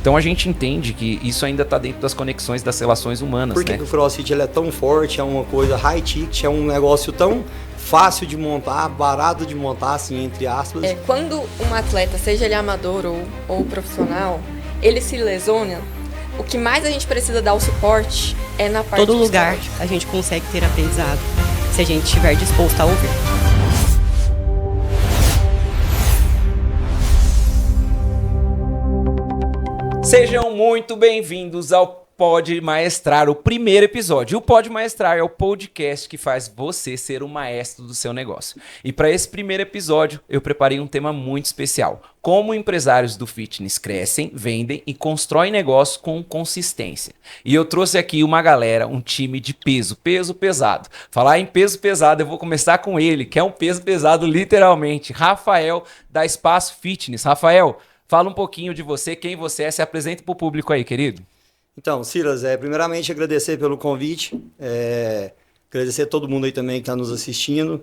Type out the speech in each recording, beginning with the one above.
Então a gente entende que isso ainda está dentro das conexões das relações humanas, Por que que o CrossFit ele é tão forte, é uma coisa high ticket, é um negócio tão fácil de montar, barato de montar, assim, entre aspas. Quando um atleta, seja ele amador ou profissional, ele se lesiona, o que mais a gente precisa dar o suporte é na parte Todo lugar a gente consegue ter aprendizado, se a gente estiver disposto a ouvir. Sejam muito bem-vindos ao Pode Maestrar, o primeiro episódio. O Pode Maestrar é o podcast que faz você ser o maestro do seu negócio. E para esse primeiro episódio, eu preparei um tema muito especial. Como empresários do fitness crescem, vendem e constroem negócio com consistência. E eu trouxe aqui uma galera, um time de peso pesado. Falar em peso pesado, eu vou começar com ele, que é um peso pesado literalmente. Rafael, da Espaço Fitness. Rafael, fala um pouquinho de você, quem você é, se apresenta para o público aí, querido. Então, Silas, primeiramente agradecer pelo convite, agradecer a todo mundo aí também que está nos assistindo.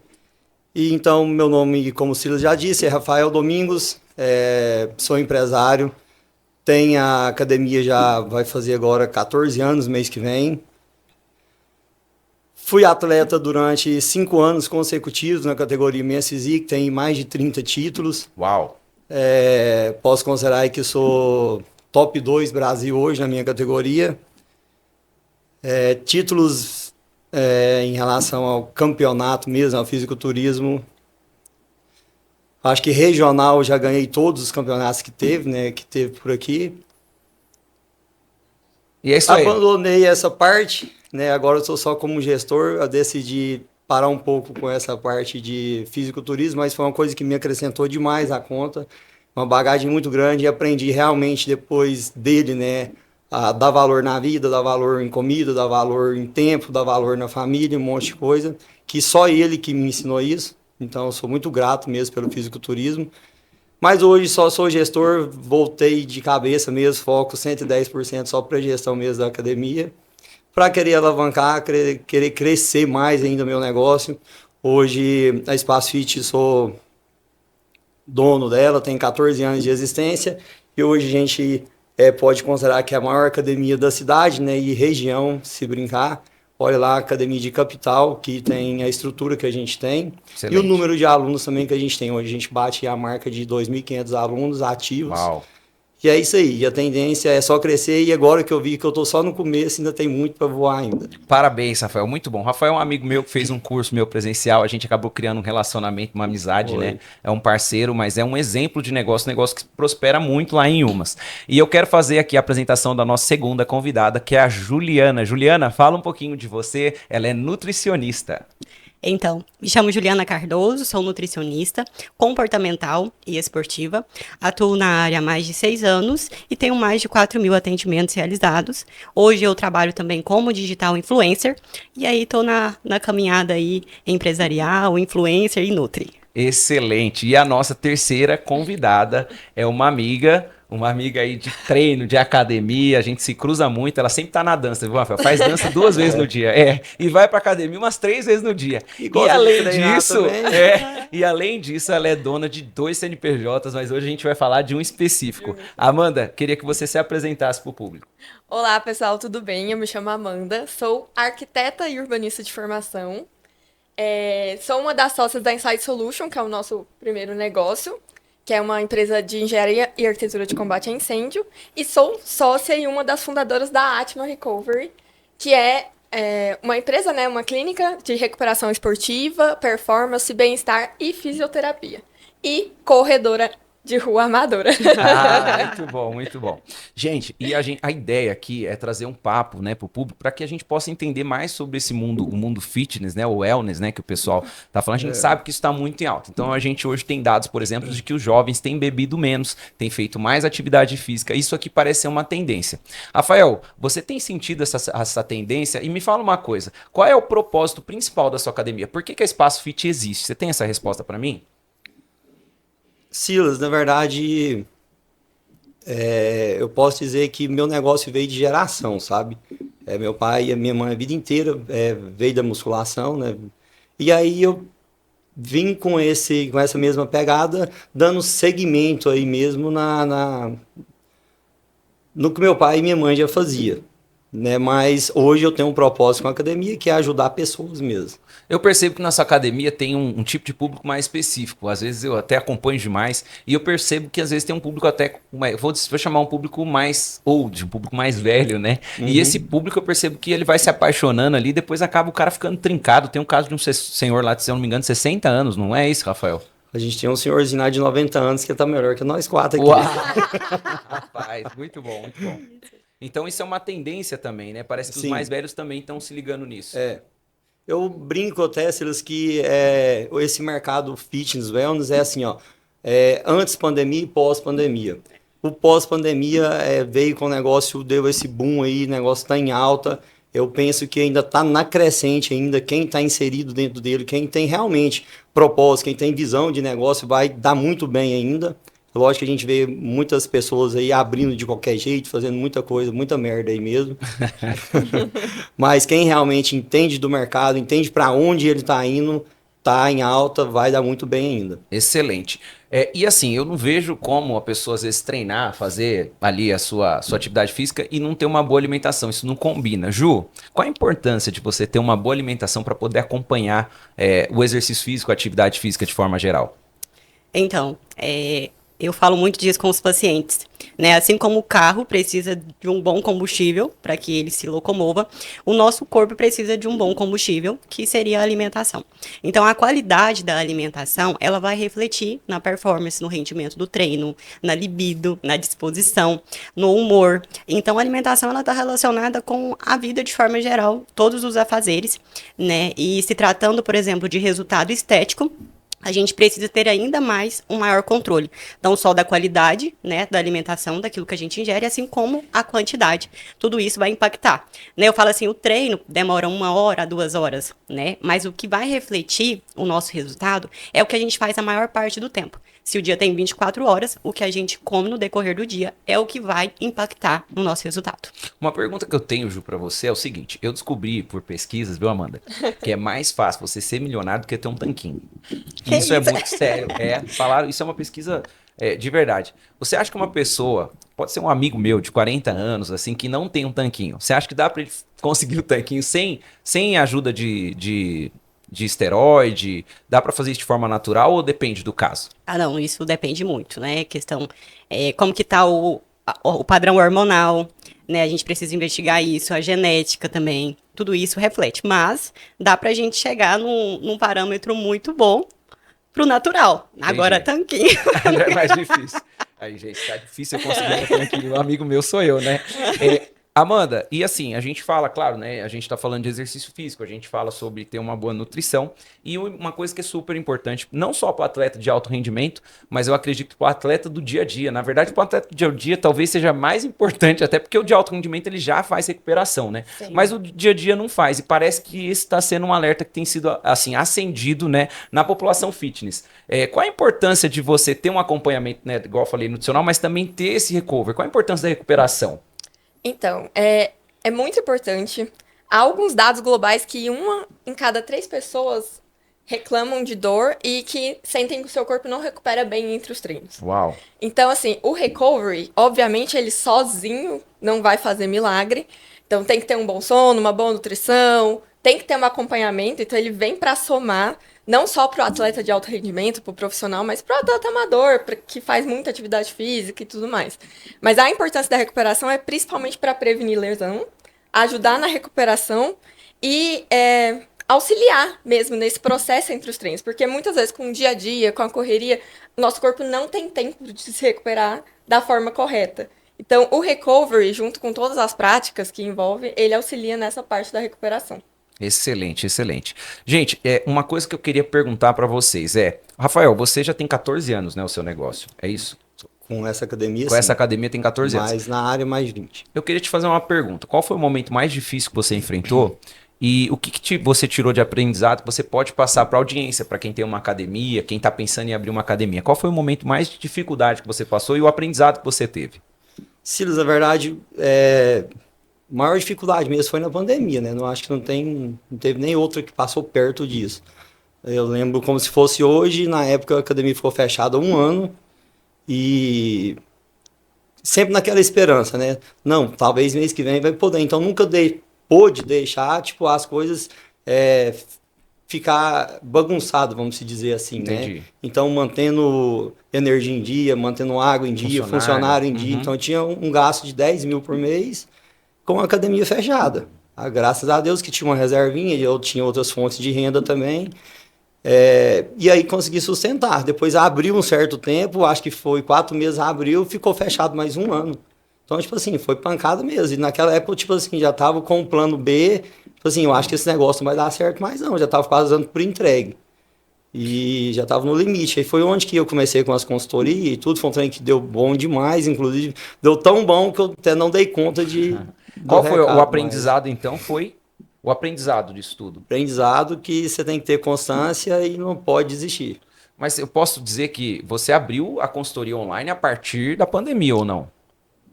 E então, meu nome, como o Silas já disse, é Rafael Domingos, sou empresário, tenho a academia, já vai fazer agora 14 anos, mês que vem. Fui atleta durante 5 anos consecutivos na categoria Men's Physique, tenho mais de 30 títulos. Uau! Posso considerar que sou top 2 Brasil hoje na minha categoria. Títulos em relação ao campeonato mesmo, ao fisiculturismo. Acho que regional já ganhei todos os campeonatos que teve, né? Que teve por aqui. E é isso aí. Abandonei essa parte, né? Agora eu sou só como gestor. Eu decidi parar um pouco com essa parte de fisiculturismo, mas foi uma coisa que me acrescentou demais à conta. Uma bagagem muito grande e aprendi realmente depois dele, né? A dar valor na vida, dar valor em comida, dar valor em tempo, dar valor na família, um monte de coisa. Que só ele que me ensinou isso. Então eu sou muito grato mesmo pelo fisiculturismo. Mas hoje só sou gestor, voltei de cabeça mesmo, foco 110% só para a gestão mesmo da academia. Para querer alavancar, querer crescer mais ainda o meu negócio. Hoje, a Espaço Fit, sou dono dela, tem 14 anos de existência. E hoje a gente pode considerar que é a maior academia da cidade, né, e região, se brincar. Olha lá, a academia de capital, que tem a estrutura que a gente tem. Excelente. E o número de alunos também que a gente tem. Hoje a gente bate a marca de 2.500 alunos ativos. Uau! E é isso aí, a tendência é só crescer, e agora que eu vi que eu tô só no começo, ainda tem muito para voar ainda. Parabéns, Rafael, muito bom. Rafael é um amigo meu que fez um curso meu presencial, a gente acabou criando um relacionamento, uma amizade, né? É um parceiro, mas é um exemplo de negócio que prospera muito lá em Umas. E eu quero fazer aqui a apresentação da nossa segunda convidada, que é a Juliana. Juliana, fala um pouquinho de você, ela é nutricionista. Então, me chamo Juliana Cardoso, sou nutricionista, comportamental e esportiva. Atuo na área há mais de 6 anos e tenho mais de 4.000 atendimentos realizados. Hoje eu trabalho também como digital influencer e aí estou na caminhada aí empresarial, influencer e nutri. Excelente. E a nossa terceira convidada é uma amiga aí de treino, de academia, a gente se cruza muito, ela sempre tá na dança, viu, Rafael? Faz dança 2 vezes no dia, e vai pra academia umas 3 vezes no dia. E além disso, ela é dona de 2 CNPJs, mas hoje a gente vai falar de um específico. Amanda, queria que você se apresentasse pro público. Olá, pessoal, tudo bem? Eu me chamo Amanda, sou arquiteta e urbanista de formação. Sou uma das sócias da Insight Solution, que é o nosso primeiro negócio, que é uma empresa de engenharia e arquitetura de combate a incêndio, e sou sócia e uma das fundadoras da Atma Recovery, que é uma empresa, né, uma clínica de recuperação esportiva, performance, bem-estar e fisioterapia. E corredora de rua amadora. Muito bom, muito bom. Gente, a ideia aqui é trazer um papo, né, pro público, para que a gente possa entender mais sobre esse mundo, o mundo fitness, né, o wellness, né, que o pessoal tá falando. A gente sabe que isso está muito em alta. Então a gente hoje tem dados, por exemplo, de que os jovens têm bebido menos, têm feito mais atividade física. Isso aqui parece ser uma tendência. Rafael, você tem sentido essa tendência? E me fala uma coisa, qual é o propósito principal da sua academia? Por que a Espaço Fit existe? Você tem essa resposta para mim? Silas, na verdade, eu posso dizer que meu negócio veio de geração, sabe? Meu pai e a minha mãe a vida inteira veio da musculação, né? E aí eu vim com essa mesma pegada, dando segmento aí mesmo no que meu pai e minha mãe já fazia, né? Mas hoje eu tenho um propósito com a academia que é ajudar pessoas mesmo. Eu percebo que nossa academia tem um tipo de público mais específico. Às vezes eu até acompanho demais e eu percebo que às vezes tem um público até, vou chamar um público mais old, um público mais velho, né? E esse público eu percebo que ele vai se apaixonando ali, depois acaba o cara ficando trincado. Tem um caso de um senhor lá, se eu não me engano, 60 anos, não é isso, Rafael? A gente tem um senhorzinho lá de 90 anos que tá melhor que nós 4 aqui. Uau! Rapaz, muito bom, muito bom. Então isso é uma tendência também, né? Parece que os Sim. mais velhos também estão se ligando nisso. Eu brinco até, Silas, que esse mercado fitness, wellness é assim, ó, antes pandemia e pós-pandemia. O pós-pandemia veio com o negócio, deu esse boom aí, o negócio está em alta. Eu penso que ainda está na crescente ainda, quem está inserido dentro dele, quem tem realmente propósito, quem tem visão de negócio vai dar muito bem ainda. Lógico que a gente vê muitas pessoas aí abrindo de qualquer jeito, fazendo muita coisa, muita merda aí mesmo. Mas quem realmente entende do mercado, entende para onde ele está indo, tá em alta, vai dar muito bem ainda. Excelente. E assim, eu não vejo como a pessoa às vezes treinar, fazer ali a sua atividade física e não ter uma boa alimentação. Isso não combina. Ju, qual a importância de você ter uma boa alimentação para poder acompanhar o exercício físico, a atividade física de forma geral? Então, eu falo muito disso com os pacientes, né? Assim como o carro precisa de um bom combustível para que ele se locomova, o nosso corpo precisa de um bom combustível, que seria a alimentação. Então, a qualidade da alimentação, ela vai refletir na performance, no rendimento do treino, na libido, na disposição, no humor. Então, a alimentação, ela está relacionada com a vida de forma geral, todos os afazeres, né? E se tratando, por exemplo, de resultado estético, a gente precisa ter ainda mais um maior controle, não só da qualidade, né, da alimentação, daquilo que a gente ingere, assim como a quantidade. Tudo isso vai impactar, né? Eu falo assim, o treino demora 1 hora a 2 horas, né? Mas o que vai refletir o nosso resultado é o que a gente faz a maior parte do tempo. Se o dia tem 24 horas, o que a gente come no decorrer do dia é o que vai impactar no nosso resultado. Uma pergunta que eu tenho, Ju, pra você é o seguinte. Eu descobri por pesquisas, viu, Amanda, que é mais fácil você ser milionário do que ter um tanquinho. Isso é muito sério. Falaram, isso é uma pesquisa de verdade. Você acha que uma pessoa, pode ser um amigo meu de 40 anos, assim, que não tem um tanquinho, você acha que dá pra ele conseguir o tanquinho sem ajuda de esteroide? Dá pra fazer isso de forma natural ou depende do caso? Ah, não, isso depende muito, né? Questão, como que tá o padrão hormonal, né? A gente precisa investigar isso, a genética também, tudo isso reflete. Mas dá pra gente chegar num parâmetro muito bom pro natural. Entendi. Agora, tanquinho. É mais difícil. Aí, gente, tá difícil eu conseguir um tanquinho. Um amigo meu sou eu, né? Amanda, e assim, a gente fala, claro, né? A gente tá falando de exercício físico, a gente fala sobre ter uma boa nutrição e uma coisa que é super importante, não só para o atleta de alto rendimento, mas eu acredito que para o atleta do dia a dia. Na verdade, para o atleta do dia a dia talvez seja mais importante, até porque o de alto rendimento ele já faz recuperação, né? Sim. Mas o dia a dia não faz. E parece que esse está sendo um alerta que tem sido, assim, acendido, né, na população fitness. Qual a importância de você ter um acompanhamento, né, igual eu falei, nutricional, mas também ter esse recovery? Qual a importância da recuperação? Então, é muito importante. Há alguns dados globais que 1 em cada 3 pessoas reclamam de dor e que sentem que o seu corpo não recupera bem entre os treinos. Uau! Então, assim, o recovery, obviamente, ele sozinho não vai fazer milagre. Então, tem que ter um bom sono, uma boa nutrição, tem que ter um acompanhamento. Então, ele vem para somar, não só para o atleta de alto rendimento, para o profissional, mas para o atleta amador, que faz muita atividade física e tudo mais. Mas a importância da recuperação é principalmente para prevenir lesão, ajudar na recuperação e auxiliar mesmo nesse processo entre os treinos. Porque muitas vezes, com o dia a dia, com a correria, nosso corpo não tem tempo de se recuperar da forma correta. Então, o recovery, junto com todas as práticas que envolve, ele auxilia nessa parte da recuperação. Excelente, excelente. Gente, uma coisa que eu queria perguntar para vocês Rafael, você já tem 14 anos, né, o seu negócio, é isso? Com essa academia, Com essa academia tem 14 anos. Mas na área mais 20. Eu queria te fazer uma pergunta. Qual foi o momento mais difícil que você enfrentou? E o que você tirou de aprendizado que você pode passar para a audiência, para quem tem uma academia, quem está pensando em abrir uma academia? Qual foi o momento mais de dificuldade que você passou e o aprendizado que você teve? Silas, na verdade, maior dificuldade mesmo foi na pandemia, né? Não acho que não teve nem outra que passou perto disso. Eu lembro como se fosse hoje, na época a academia ficou fechada 1 ano e sempre naquela esperança, né? Não, talvez mês que vem vai poder. Então nunca pôde deixar, tipo, as coisas ficar bagunçado, vamos se dizer assim, Entendi. né? Então mantendo energia em dia, mantendo água em dia, funcionário em dia. Então tinha um gasto de 10 mil por mês com a academia fechada. Graças a Deus que tinha uma reservinha e eu tinha outras fontes de renda também. E aí consegui sustentar. Depois abriu um certo tempo, acho que foi 4 meses, abriu, ficou fechado mais um ano. Então, tipo assim, foi pancada mesmo. E naquela época, tipo assim, já tava com o plano B. Tipo assim, eu acho que esse negócio não vai dar certo mais não. Já tava quase dando por entregue. E já tava no limite. Aí foi onde que eu comecei com as consultorias e tudo. Foi um trem que deu bom demais, inclusive. Deu tão bom que eu até não dei conta de... Qual foi o aprendizado, então? Foi o aprendizado disso tudo? Aprendizado que você tem que ter constância e não pode desistir. Mas eu posso dizer que você abriu a consultoria online a partir da pandemia, ou não?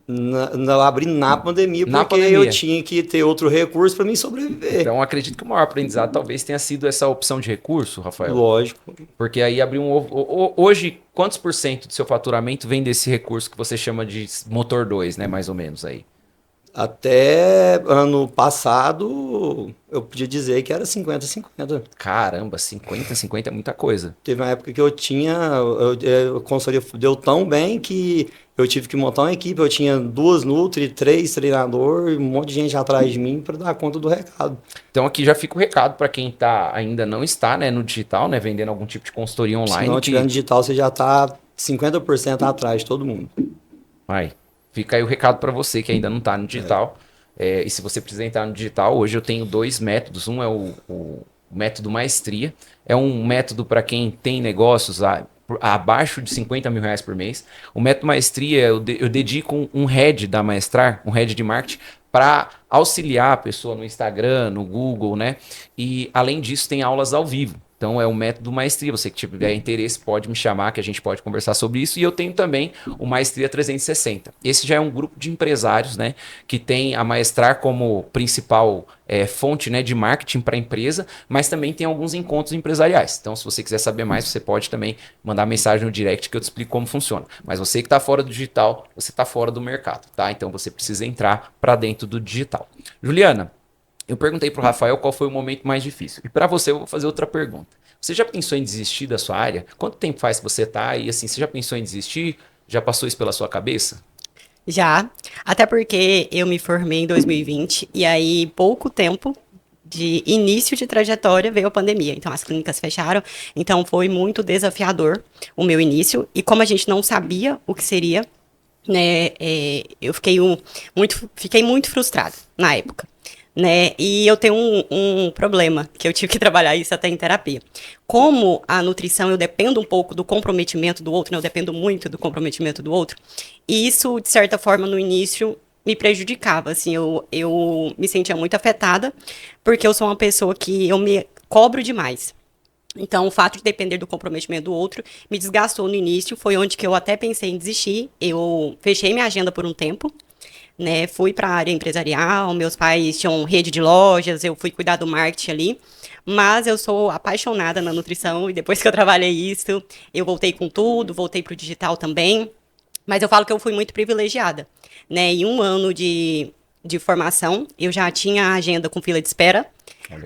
Eu abri na pandemia porque eu tinha que ter outro recurso para mim sobreviver. Então, acredito que o maior aprendizado talvez tenha sido essa opção de recurso, Rafael. Lógico. Porque aí abriu hoje, quantos por cento do seu faturamento vem desse recurso que você chama de motor 2, né? Mais ou menos aí. Até ano passado, eu podia dizer que era 50-50. Caramba, 50-50 é muita coisa. Teve uma época que eu tinha... A consultoria deu tão bem que eu tive que montar uma equipe. Eu tinha 2 Nutri, 3 treinadores, um monte de gente atrás de mim para dar conta do recado. Então aqui já fica o recado para quem ainda não está, né, no digital, né, vendendo algum tipo de consultoria online. Se não tiver no digital, você já está 50% atrás de todo mundo. Vai. Fica aí o recado para você que ainda não está no digital. E se você precisa entrar no digital, hoje eu tenho 2 métodos. Um é o método Maestria. É um método para quem tem negócios abaixo de 50 mil reais por mês. O método Maestria, eu dedico um head da Maestrar, um head de marketing, para auxiliar a pessoa no Instagram, no Google, né? E além disso, tem aulas ao vivo. Então é um método Maestria. Você que tiver interesse pode me chamar que a gente pode conversar sobre isso. E eu tenho também o Maestria 360. Esse já é um grupo de empresários, né, que tem a Maestrar como principal fonte, né, de marketing para a empresa, mas também tem alguns encontros empresariais. Então se você quiser saber mais, você pode também mandar mensagem no direct que eu te explico como funciona. Mas você que está fora do digital, você está fora do mercado, tá? Então você precisa entrar para dentro do digital. Juliana, eu perguntei para o Rafael qual foi o momento mais difícil. E para você eu vou fazer outra pergunta. Você já pensou em desistir da sua área? Quanto tempo faz que você está aí? Assim, você já pensou em desistir? Já passou isso pela sua cabeça? Já. Até porque eu me formei em 2020 e aí pouco tempo de início de trajetória veio a pandemia. Então as clínicas fecharam. Então foi muito desafiador o meu início. E como a gente não sabia o que seria, né, eu fiquei muito frustrada na época. Né? E eu tenho um problema, que eu tive que trabalhar isso até em terapia. Como a nutrição, eu dependo um pouco do comprometimento do outro, né? Eu dependo muito do comprometimento do outro, e isso, de certa forma, no início, me prejudicava, assim, eu me sentia muito afetada, porque eu sou uma pessoa que eu me cobro demais. Então, o fato de depender do comprometimento do outro me desgastou no início, foi onde que eu até pensei em desistir, eu fechei minha agenda por um tempo, né, fui para a área empresarial, meus pais tinham rede de lojas, eu fui cuidar do marketing ali, mas eu sou apaixonada na nutrição e depois que eu trabalhei isso, eu voltei com tudo, voltei para o digital também, mas eu falo que eu fui muito privilegiada, né, em um ano de formação, eu já tinha a agenda com fila de espera,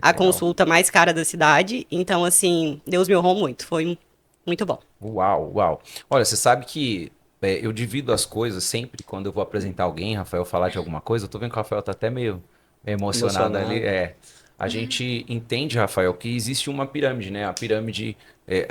a consulta mais cara da cidade, então assim, Deus me honrou muito, foi muito bom. Uau, uau. Olha, você sabe que eu divido as coisas sempre quando eu vou apresentar alguém, Rafael, falar de alguma coisa. Eu tô vendo que o Rafael tá até meio emocionado ali. A gente entende, Rafael, que existe uma pirâmide, né? A pirâmide,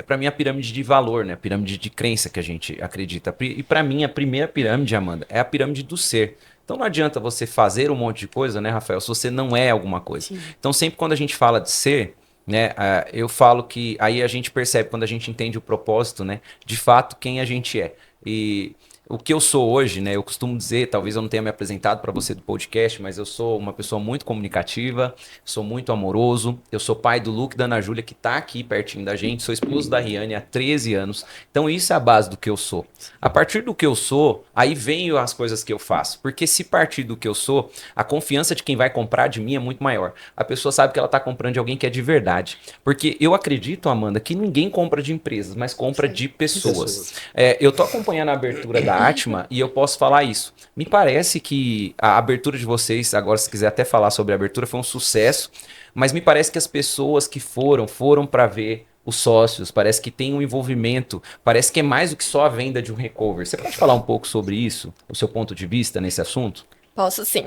para mim, a pirâmide de valor, né? A pirâmide de crença que a gente acredita. E para mim, a primeira pirâmide, Amanda, é a pirâmide do ser. Então não adianta você fazer um monte de coisa, né, Rafael, se você não é alguma coisa. Sim. Então sempre quando a gente fala de ser, né, eu falo que aí a gente percebe, quando a gente entende o propósito, né, de fato quem a gente é. E o que eu sou hoje, né? Eu costumo dizer, talvez eu não tenha me apresentado para você do podcast, mas eu sou uma pessoa muito comunicativa, sou muito amoroso, eu sou pai do Luke e da Ana Júlia, que tá aqui pertinho da gente, sou esposo da Riane há 13 anos. Então isso é a base do que eu sou. A partir do que eu sou, aí vem as coisas que eu faço. Porque se partir do que eu sou, a confiança de quem vai comprar de mim é muito maior. A pessoa sabe que ela tá comprando de alguém que é de verdade. Porque eu acredito, Amanda, que ninguém compra de empresas, mas compra de pessoas. Eu tô acompanhando a abertura da da Atma e eu posso falar isso. Me parece que a abertura de vocês, agora se quiser até falar sobre a abertura, foi um sucesso, mas me parece que as pessoas que foram para ver os sócios, parece que tem um envolvimento, parece que é mais do que só a venda de um recover. Você pode falar um pouco sobre isso, o seu ponto de vista nesse assunto? Posso sim.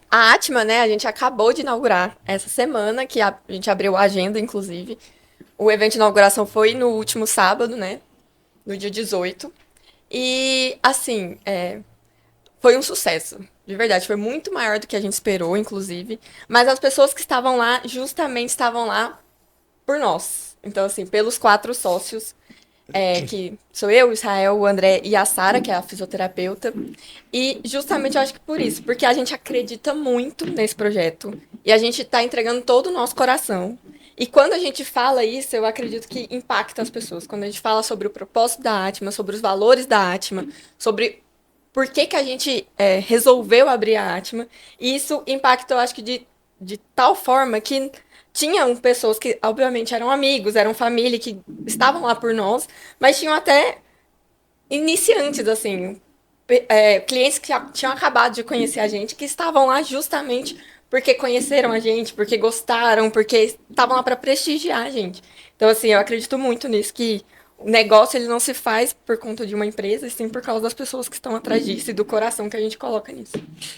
A Atma, né, a gente acabou de inaugurar essa semana, que a gente abriu a agenda, inclusive. O evento de inauguração foi no último sábado, né, no dia 18. E, assim, foi um sucesso. De verdade, foi muito maior do que a gente esperou, inclusive. Mas as pessoas que estavam lá, justamente estavam lá por nós. Então, assim, pelos 4 sócios, que sou eu, o Israel, o André e a Sara, que é a fisioterapeuta. E justamente eu acho que por isso, porque a gente acredita muito nesse projeto. E a gente está entregando todo o nosso coração. E quando a gente fala isso, eu acredito que impacta as pessoas. Quando a gente fala sobre o propósito da Atma, sobre os valores da Atma, sobre por que que a gente resolveu abrir a Atma, e isso impactou, acho que de tal forma que tinham pessoas que, obviamente, eram amigos, eram família, que estavam lá por nós, mas tinham até iniciantes, assim, clientes que já tinham acabado de conhecer a gente, que estavam lá justamente porque conheceram a gente, porque gostaram, porque estavam lá para prestigiar a gente. Então, assim, eu acredito muito nisso, que o negócio ele não se faz por conta de uma empresa, e sim por causa das pessoas que estão atrás disso e do coração que a gente coloca nisso.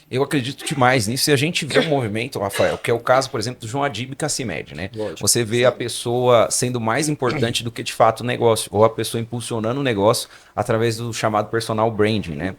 Eu acredito demais nisso e a gente vê o movimento, Rafael, que é o caso, por exemplo, do João Adib e Cassimed, né? Lógico. Você vê a pessoa sendo mais importante do que de fato o negócio, ou a pessoa impulsionando o negócio através do chamado personal branding, né?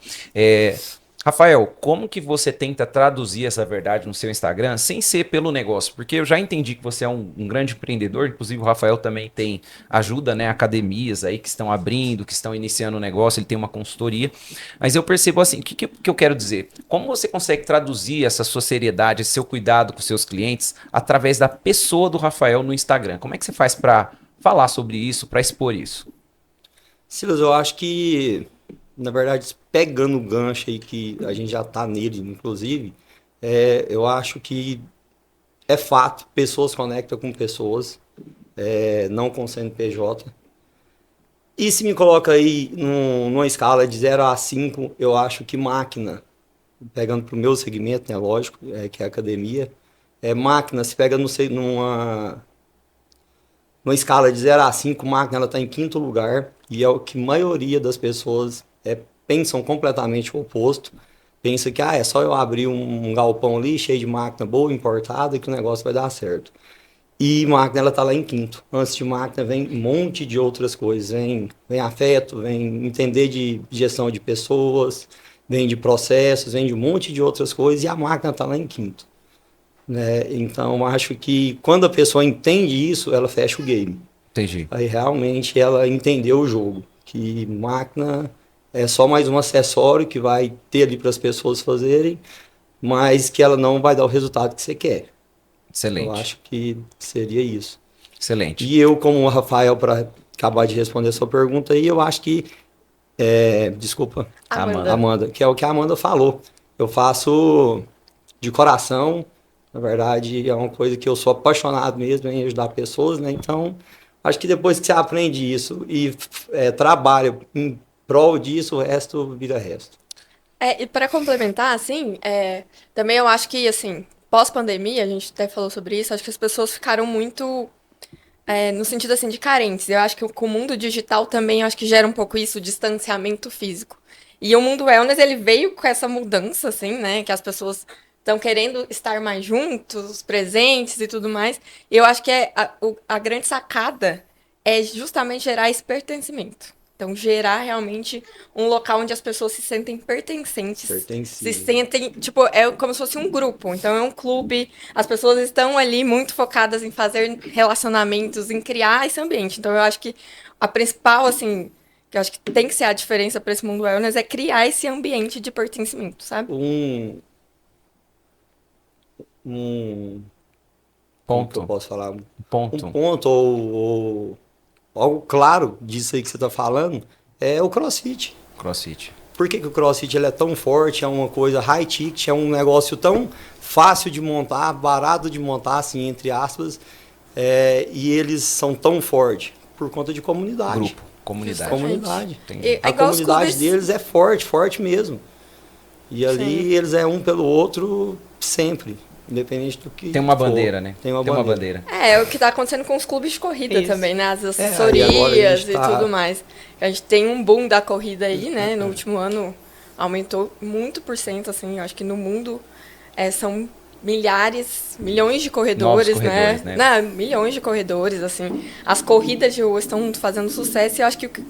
Rafael, como que você tenta traduzir essa verdade no seu Instagram sem ser pelo negócio? Porque eu já entendi que você é um grande empreendedor, inclusive o Rafael também tem ajuda, né, academias aí que estão abrindo, que estão iniciando o negócio, ele tem uma consultoria, mas eu percebo assim, o que eu quero dizer? Como você consegue traduzir essa sua seriedade, esse seu cuidado com os seus clientes através da pessoa do Rafael no Instagram? Como é que você faz para falar sobre isso, para expor isso? Silas, eu acho que, na verdade, pegando o gancho aí que a gente já tá nele, inclusive, eu acho que é fato, pessoas conectam com pessoas, não com CNPJ. E se me coloca aí numa escala de 0 a 5, eu acho que máquina, pegando para o meu segmento, né, lógico, que é a academia, máquina, se pega numa escala de 0 a 5, máquina ela está em 5º lugar, e é o que a maioria das pessoas pensam completamente o oposto. Pensa que é só eu abrir um galpão ali cheio de máquina boa, importada, que o negócio vai dar certo. E máquina, ela tá lá em 5º. Antes de máquina vem um monte de outras coisas. Vem afeto, vem entender de gestão de pessoas, vem de processos, vem de um monte de outras coisas, e a máquina tá lá em 5º. Né? Então, acho que quando a pessoa entende isso, ela fecha o game. Entendi. Aí realmente ela entendeu o jogo. Que máquina é só mais um acessório que vai ter ali para as pessoas fazerem, mas que ela não vai dar o resultado que você quer. Excelente. Eu acho que seria isso. Excelente. E eu, como o Rafael, para acabar de responder a sua pergunta aí, eu acho que... desculpa, Amanda, que é o que a Amanda falou. Eu faço de coração, na verdade, é uma coisa que eu sou apaixonado mesmo em ajudar pessoas, né? Então, acho que depois que você aprende isso e trabalha em prol disso, o resto vira resto. E para complementar, assim, também eu acho que, assim, pós-pandemia, a gente até falou sobre isso, acho que as pessoas ficaram muito, no sentido, assim, de carentes. Eu acho que com o mundo digital também, eu acho que gera um pouco isso, o distanciamento físico. E o mundo wellness, ele veio com essa mudança, assim, né, que as pessoas estão querendo estar mais juntos, presentes e tudo mais. E eu acho que a grande sacada é justamente gerar esse pertencimento. Então, gerar realmente um local onde as pessoas se sentem pertencentes. Se sentem, tipo, é como se fosse um grupo. Então, é um clube. As pessoas estão ali muito focadas em fazer relacionamentos, em criar esse ambiente. Então, eu acho que a principal, assim, que eu acho que tem que ser a diferença para esse mundo wellness é criar esse ambiente de pertencimento, sabe? Como que eu posso falar? Ponto. Um ponto ou algo claro disso aí que você está falando é o CrossFit. CrossFit. Por que o CrossFit ele é tão forte, é uma coisa high ticket, é um negócio tão fácil de montar, barato de montar, assim, entre aspas, e eles são tão fortes? Por conta de comunidade. Grupo. Comunidade. Comunidade. É A igual os comunidade clubes- deles é forte, forte mesmo. E ali Sim. eles é um pelo outro sempre, independente do que Tem uma for. bandeira, né? Tem uma bandeira. É o que tá acontecendo com os clubes de corrida Isso. também, né? As e agora a assessorias gente e tá- tudo mais. A gente tem um boom da corrida aí, né? No último ano aumentou muito por cento, assim. Eu acho que no mundo são milhões de corredores, Novos corredores, né? Não, milhões de corredores, assim. As corridas de rua estão fazendo sucesso e eu acho que o que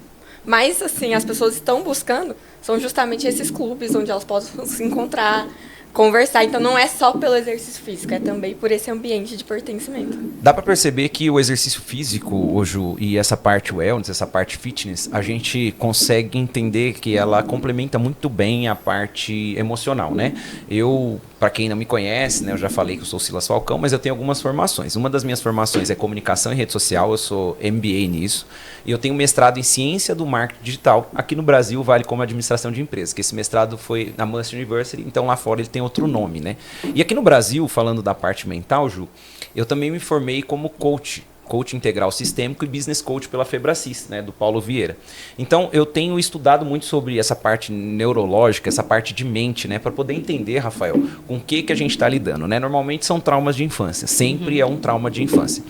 mais, assim, as pessoas estão buscando são justamente esses clubes onde elas possam se encontrar, conversar. Então não é só pelo exercício físico, é também por esse ambiente de pertencimento. Dá pra perceber que o exercício físico, ô Ju, e essa parte wellness, essa parte fitness, a gente consegue entender que ela complementa muito bem a parte emocional, né? Eu, pra quem não me conhece, né, eu já falei que eu sou o Silas Falcão, mas eu tenho algumas formações. Uma das minhas formações é comunicação e rede social, eu sou MBA nisso, e eu tenho mestrado em ciência do marketing digital. Aqui no Brasil vale como administração de empresas, que esse mestrado foi na Must University, então lá fora ele tem outro nome, né? E aqui no Brasil, falando da parte mental, Ju, eu também me formei como coach integral sistêmico e business coach pela Febracis, né, do Paulo Vieira. Então, eu tenho estudado muito sobre essa parte neurológica, essa parte de mente, né, para poder entender, Rafael, com o que a gente está lidando, né? Normalmente são traumas de infância, sempre é um trauma de infância.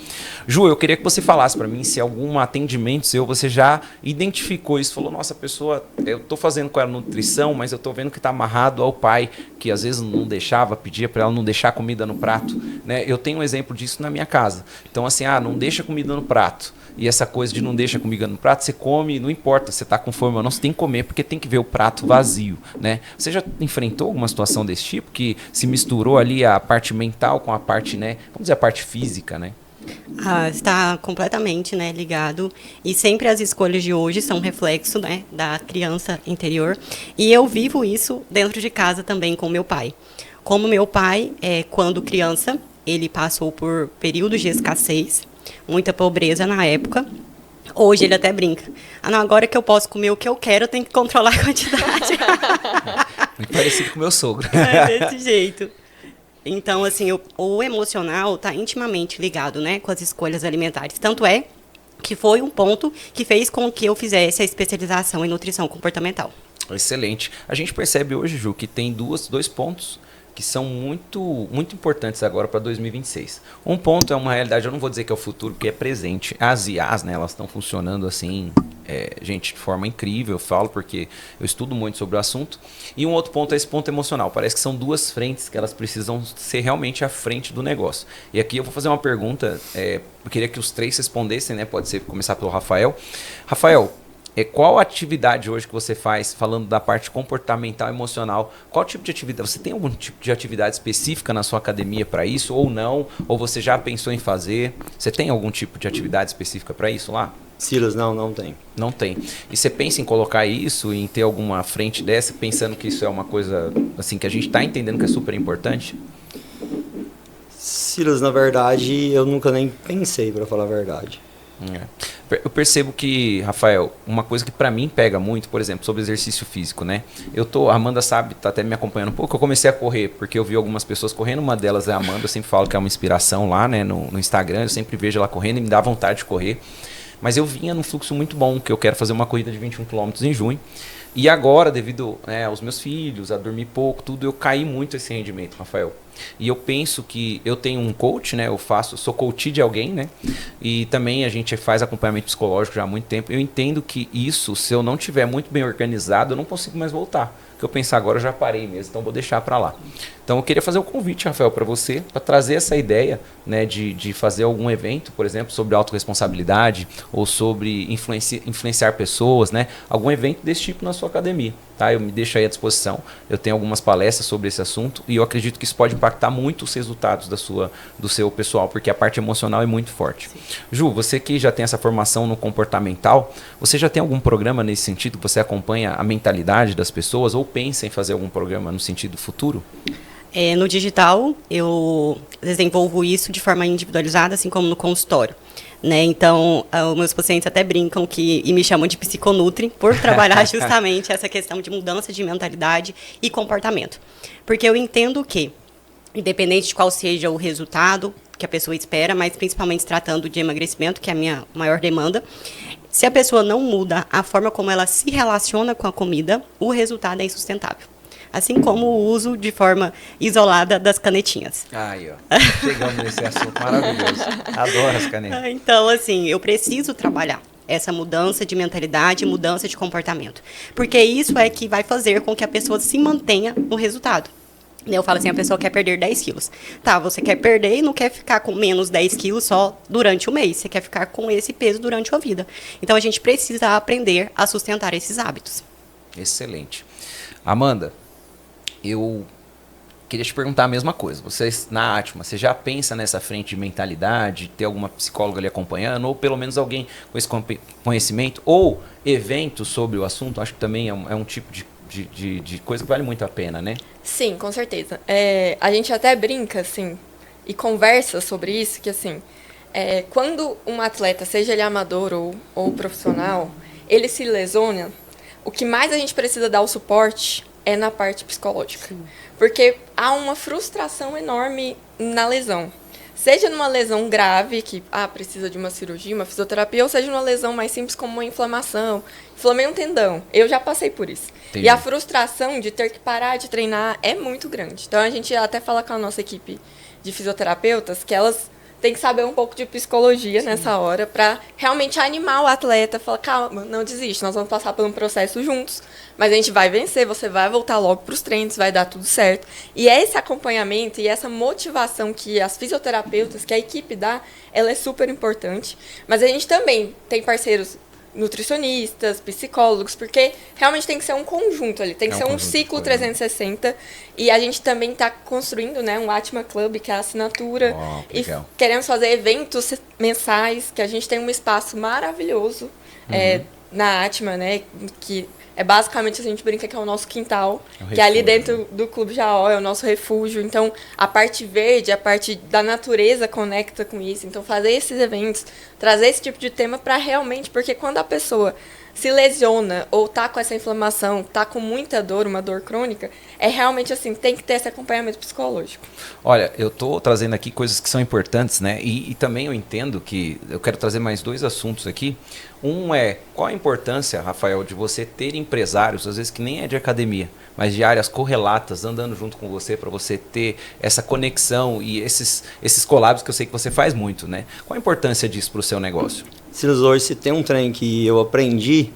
Ju, eu queria que você falasse para mim se algum atendimento seu, você já identificou isso, falou, nossa, a pessoa, eu tô fazendo com ela nutrição, mas eu tô vendo que tá amarrado ao pai, que às vezes não deixava, pedia para ela não deixar comida no prato, né? Eu tenho um exemplo disso na minha casa. Então, assim, não deixa comida no prato. E essa coisa de não deixa comida no prato, você come, não importa, você tá com fome ou não, você tem que comer, porque tem que ver o prato vazio, né? Você já enfrentou alguma situação desse tipo, que se misturou ali a parte mental com a parte, né, vamos dizer, a parte física, né? Está completamente, né, ligado. E sempre as escolhas de hoje são reflexo, né, da criança interior. E eu vivo isso dentro de casa também com meu pai. Como meu pai, quando criança, ele passou por períodos de escassez, muita pobreza na época. Hoje ele até brinca. Não, agora que eu posso comer o que eu quero, eu tenho que controlar a quantidade. Muito parecido com o meu sogro. É desse jeito. Então, assim, o emocional está intimamente ligado, né, com as escolhas alimentares. Tanto é que foi um ponto que fez com que eu fizesse a especialização em nutrição comportamental. Excelente. A gente percebe hoje, Ju, que tem dois pontos que são muito importantes agora para 2026. Um ponto é uma realidade, eu não vou dizer que é o futuro, porque é presente. As IAs, né, elas estão funcionando assim, gente, de forma incrível, eu falo porque eu estudo muito sobre o assunto. E um outro ponto é esse ponto emocional. Parece que são duas frentes que elas precisam ser realmente à frente do negócio. E aqui eu vou fazer uma pergunta, eu queria que os três respondessem, né? Pode ser começar pelo Rafael. Rafael, qual atividade hoje que você faz, falando da parte comportamental e emocional, qual tipo de atividade? Você tem algum tipo de atividade específica na sua academia para isso ou não? Ou você já pensou em fazer? Você tem algum tipo de atividade específica para isso lá? Silas, não tem. Não tem. E você pensa em colocar isso, em ter alguma frente dessa, pensando que isso é uma coisa assim que a gente está entendendo que é super importante? Silas, na verdade, eu nunca nem pensei, para falar a verdade. Eu percebo que, Rafael, uma coisa que pra mim pega muito, por exemplo, sobre exercício físico, né? A Amanda sabe, tá até me acompanhando um pouco, eu comecei a correr, porque eu vi algumas pessoas correndo, uma delas é a Amanda, eu sempre falo que é uma inspiração lá, né, no Instagram, eu sempre vejo ela correndo e me dá vontade de correr. Mas eu vinha num fluxo muito bom, que eu quero fazer uma corrida de 21 km em junho. E agora, devido aos meus filhos, a dormir pouco, tudo, eu caí muito esse rendimento, Rafael. E eu penso que eu tenho um coach, né? Eu sou coach de alguém, né? E também a gente faz acompanhamento psicológico já há muito tempo. Eu entendo que isso, se eu não tiver muito bem organizado, eu não consigo mais voltar. O que eu pensar agora, eu já parei mesmo, então vou deixar para lá. Então eu queria fazer um convite, Rafael, para você, para trazer essa ideia, né, de fazer algum evento, por exemplo, sobre autorresponsabilidade ou sobre influenciar pessoas, né? Algum evento desse tipo na sua academia, tá? Eu me deixo aí à disposição. Eu tenho algumas palestras sobre esse assunto e eu acredito que isso pode impactar muito os resultados do seu pessoal, porque a parte emocional é muito forte. Sim. Ju, você que já tem essa formação no comportamental, você já tem algum programa nesse sentido? Você acompanha a mentalidade das pessoas ou pensa em fazer algum programa no sentido futuro? No digital, eu desenvolvo isso de forma individualizada, assim como no consultório. Né? Então, os meus pacientes até brincam e me chamam de psiconutri por trabalhar justamente essa questão de mudança de mentalidade e comportamento. Porque eu entendo que, independente de qual seja o resultado que a pessoa espera, mas principalmente tratando de emagrecimento, que é a minha maior demanda, Se a pessoa não muda a forma como ela se relaciona com a comida, o resultado é insustentável. Assim como o uso de forma isolada das canetinhas. Aí, ó. Chegamos nesse assunto maravilhoso. Adoro as canetas. Então, assim, eu preciso trabalhar essa mudança de mentalidade, mudança de comportamento. Porque isso é que vai fazer com que a pessoa se mantenha no resultado. Eu falo assim, a pessoa quer perder 10 quilos. Tá, você quer perder e não quer ficar com menos 10 quilos só durante o mês. Você quer ficar com esse peso durante a vida. Então, a gente precisa aprender a sustentar esses hábitos. Excelente. Amanda, eu queria te perguntar a mesma coisa. Vocês, na Atma, você já pensa nessa frente de mentalidade, ter alguma psicóloga ali acompanhando, ou pelo menos alguém com esse conhecimento, ou eventos sobre o assunto? Acho que também é um tipo de coisa que vale muito a pena, né? Sim, com certeza. A gente até brinca, assim, e conversa sobre isso, que assim, quando um atleta, seja ele amador ou profissional, ele se lesiona, o que mais a gente precisa dar o suporte é na parte psicológica. Sim. Porque há uma frustração enorme na lesão. Seja numa lesão grave, que precisa de uma cirurgia, uma fisioterapia, ou seja numa lesão mais simples como uma inflamação. Inflamei um tendão. Eu já passei por isso. Entendi. E a frustração de ter que parar de treinar é muito grande. Então a gente até fala com a nossa equipe de fisioterapeutas que elas têm que saber um pouco de psicologia Sim. nessa hora para realmente animar o atleta, falar, calma, não desiste, nós vamos passar por um processo juntos, mas a gente vai vencer, você vai voltar logo para os treinos, vai dar tudo certo. E esse acompanhamento e essa motivação que as fisioterapeutas, que a equipe dá, ela é super importante. Mas a gente também tem parceiros nutricionistas, psicólogos, porque realmente tem que ser um conjunto ali, tem que ser um ciclo 360, e a gente também está construindo, né, um Atma Club, que é a assinatura, e queremos fazer eventos mensais, que a gente tem um espaço maravilhoso na Atma, né, que basicamente a gente brinca que é o nosso quintal, que é ali dentro do Clube Jaó, é o nosso refúgio. Então, a parte verde, a parte da natureza conecta com isso. Então, fazer esses eventos, trazer esse tipo de tema para realmente... Porque quando a pessoa se lesiona ou tá com essa inflamação, tá com muita dor, uma dor crônica, realmente assim, tem que ter esse acompanhamento psicológico. Olha, eu tô trazendo aqui coisas que são importantes, né? E também eu entendo que eu quero trazer mais 2 assuntos aqui. Um é, qual a importância, Rafael, de você ter empresários, às vezes que nem é de academia, mas de áreas correlatas, andando junto com você, para você ter essa conexão e esses collabs que eu sei que você faz muito, né? Qual a importância disso para o seu negócio? Silas, hoje se tem um trem que eu aprendi,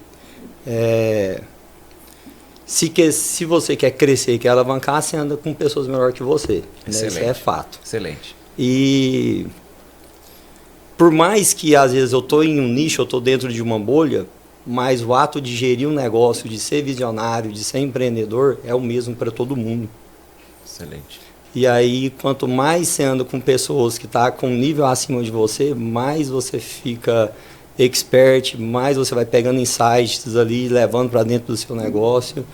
se você quer crescer e quer alavancar, você anda com pessoas melhores que você. Né? Isso é fato. Excelente. E por mais que às vezes eu estou em um nicho, eu estou dentro de uma bolha, mas o ato de gerir um negócio, de ser visionário, de ser empreendedor, é o mesmo para todo mundo. Excelente. E aí, quanto mais você anda com pessoas que estão com um nível acima de você, mais você fica expert, mais você vai pegando insights ali, levando para dentro do seu negócio.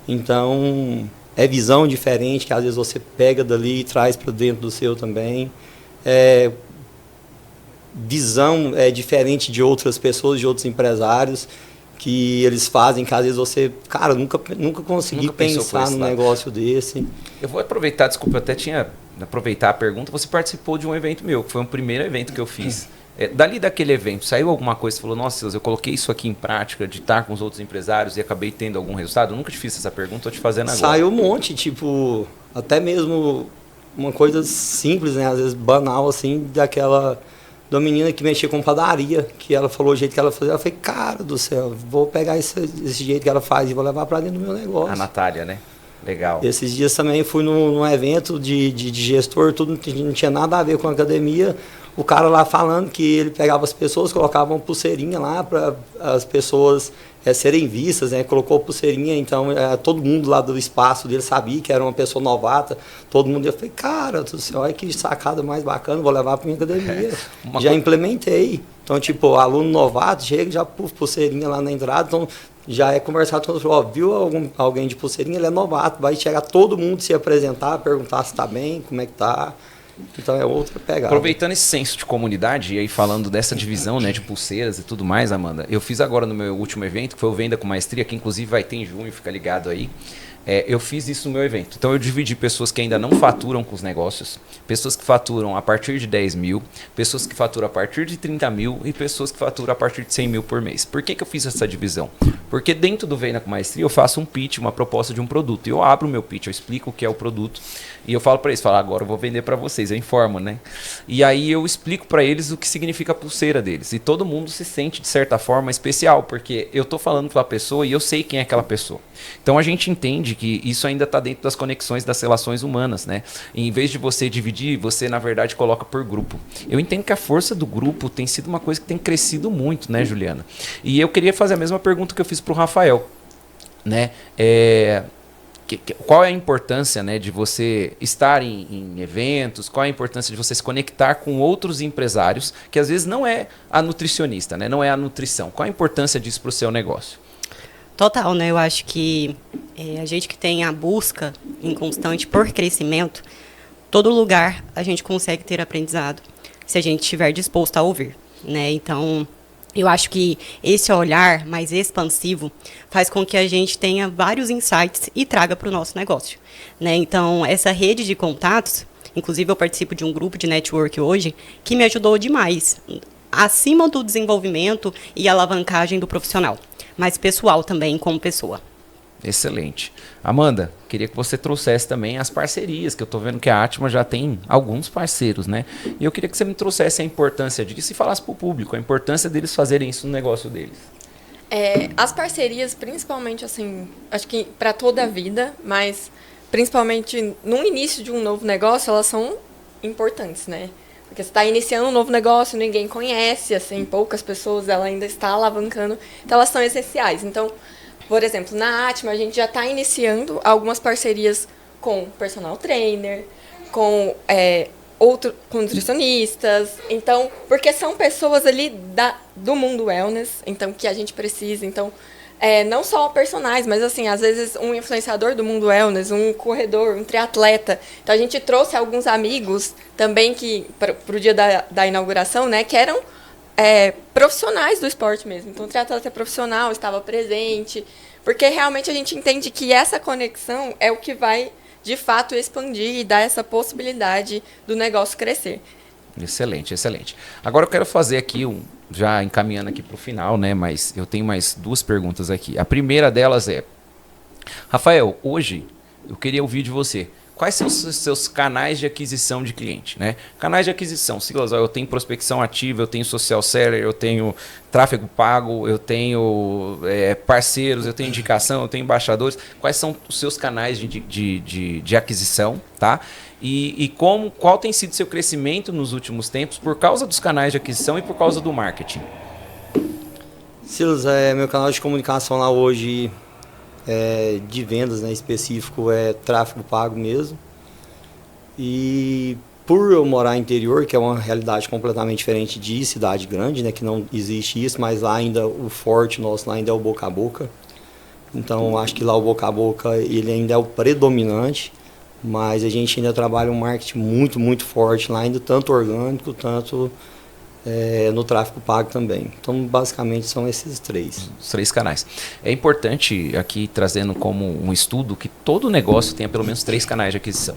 Então, é visão diferente, que às vezes você pega dali e traz para dentro do seu também. Visão é diferente de outras pessoas, de outros empresários, que eles fazem, que às vezes você, cara, nunca consegui pensar num negócio desse. Eu vou aproveitar, desculpa, eu até tinha aproveitar a pergunta, você participou de um evento meu, que foi o primeiro evento que eu fiz. Dali daquele evento, saiu alguma coisa, você falou, nossa, Silas, eu coloquei isso aqui em prática, de estar com os outros empresários e acabei tendo algum resultado? Eu nunca te fiz essa pergunta, estou te fazendo agora. Saiu um monte, tipo, até mesmo uma coisa simples, né, às vezes banal, assim, da menina que mexia com padaria, que ela falou o jeito que ela fazia, eu falei, cara do céu, vou pegar esse jeito que ela faz e vou levar para dentro do meu negócio. A Natália, né? Legal. Esses dias também fui num evento de gestor, tudo não tinha nada a ver com a academia, o cara lá falando que ele pegava as pessoas, colocava uma pulseirinha lá para as pessoas serem vistas, né? Colocou pulseirinha, então todo mundo lá do espaço dele sabia que era uma pessoa novata, todo mundo, eu falei, cara do céu, olha que sacada mais bacana, vou levar para minha academia. Já implementei. Então, tipo, aluno novato, chega já pulseirinha lá na entrada, então já é conversado com o viu alguém de pulseirinha, ele é novato, vai chegar todo mundo se apresentar, perguntar se está bem, como é que tá. Então é outra pegada. Aproveitando esse senso de comunidade e aí falando dessa divisão, né, de pulseiras e tudo mais, Amanda, eu fiz agora no meu último evento, que foi o Venda com Maestria, que inclusive vai ter em junho, fica ligado aí. Eu fiz isso no meu evento. Então eu dividi pessoas que ainda não faturam com os negócios, pessoas que faturam a partir de 10 mil, pessoas que faturam a partir de 30 mil e pessoas que faturam a partir de 100 mil por mês. Por que eu fiz essa divisão? Porque dentro do Venha com Maestria eu faço um pitch, uma proposta de um produto. E eu abro o meu pitch, eu explico o que é o produto e eu falo para eles, agora eu vou vender para vocês, eu informo, né? E aí eu explico para eles o que significa a pulseira deles. E todo mundo se sente, de certa forma, especial, porque eu tô falando para a pessoa e eu sei quem é aquela pessoa. Então a gente entende que isso ainda está dentro das conexões das relações humanas, né? E em vez de você dividir, você na verdade coloca por grupo. Eu entendo que a força do grupo tem sido uma coisa que tem crescido muito, né, Juliana? E eu queria fazer a mesma pergunta que eu fiz para o Rafael, né? Qual é a importância, né, de você estar em eventos? Qual é a importância de você se conectar com outros empresários, que às vezes não é a nutricionista, né? Não é a nutrição. Qual a importância disso para o seu negócio? Total, né? Eu acho que a gente que tem a busca inconstante por crescimento, todo lugar a gente consegue ter aprendizado, se a gente estiver disposto a ouvir, né? Então, eu acho que esse olhar mais expansivo faz com que a gente tenha vários insights e traga para o nosso negócio, né? Então, essa rede de contatos, inclusive eu participo de um grupo de network hoje, que me ajudou demais, acima do desenvolvimento e alavancagem do profissional, mas pessoal também como pessoa. Excelente. Amanda, queria que você trouxesse também as parcerias, que eu estou vendo que a Atma já tem alguns parceiros, né? E eu queria que você me trouxesse a importância disso e falasse para o público, a importância deles fazerem isso no negócio deles. As parcerias, principalmente, assim, acho que para toda a vida, mas principalmente no início de um novo negócio, elas são importantes, né? Porque você está iniciando um novo negócio, ninguém conhece, assim, poucas pessoas, ela ainda está alavancando, então elas são essenciais. Então, por exemplo, na Atma, a gente já está iniciando algumas parcerias com personal trainer, com com nutricionistas, então, porque são pessoas ali do mundo wellness, então, que a gente precisa, então, não só personagens, mas assim, às vezes um influenciador do mundo wellness, um corredor, um triatleta. Então a gente trouxe alguns amigos também que para o dia da inauguração, né, que eram profissionais do esporte mesmo. Então o triatleta profissional estava presente, porque realmente a gente entende que essa conexão é o que vai de fato expandir e dar essa possibilidade do negócio crescer. Excelente, excelente. Agora eu quero fazer aqui já encaminhando aqui para o final, né? Mas eu tenho mais duas perguntas aqui. A primeira delas é, Rafael, hoje eu queria ouvir de você. Quais são os seus canais de aquisição de cliente, né? Canais de aquisição, siglas, eu tenho prospecção ativa, eu tenho social seller, eu tenho tráfego pago, eu tenho parceiros, eu tenho indicação, eu tenho embaixadores. Quais são os seus canais de aquisição, tá? E qual tem sido seu crescimento nos últimos tempos por causa dos canais de aquisição e por causa do marketing? Silas, meu canal de comunicação lá hoje de vendas, né, específico, é tráfego pago mesmo. E por eu morar no interior, que é uma realidade completamente diferente de cidade grande, né, que não existe isso, mas lá ainda o forte nosso lá ainda é o boca a boca. Então acho que lá o boca a boca ele ainda é o predominante. Mas a gente ainda trabalha um marketing muito, muito forte lá, ainda tanto orgânico, tanto no tráfego pago também. Então, basicamente, são esses três. Os três canais. É importante aqui, trazendo como um estudo, que todo negócio tenha pelo menos 3 canais de aquisição.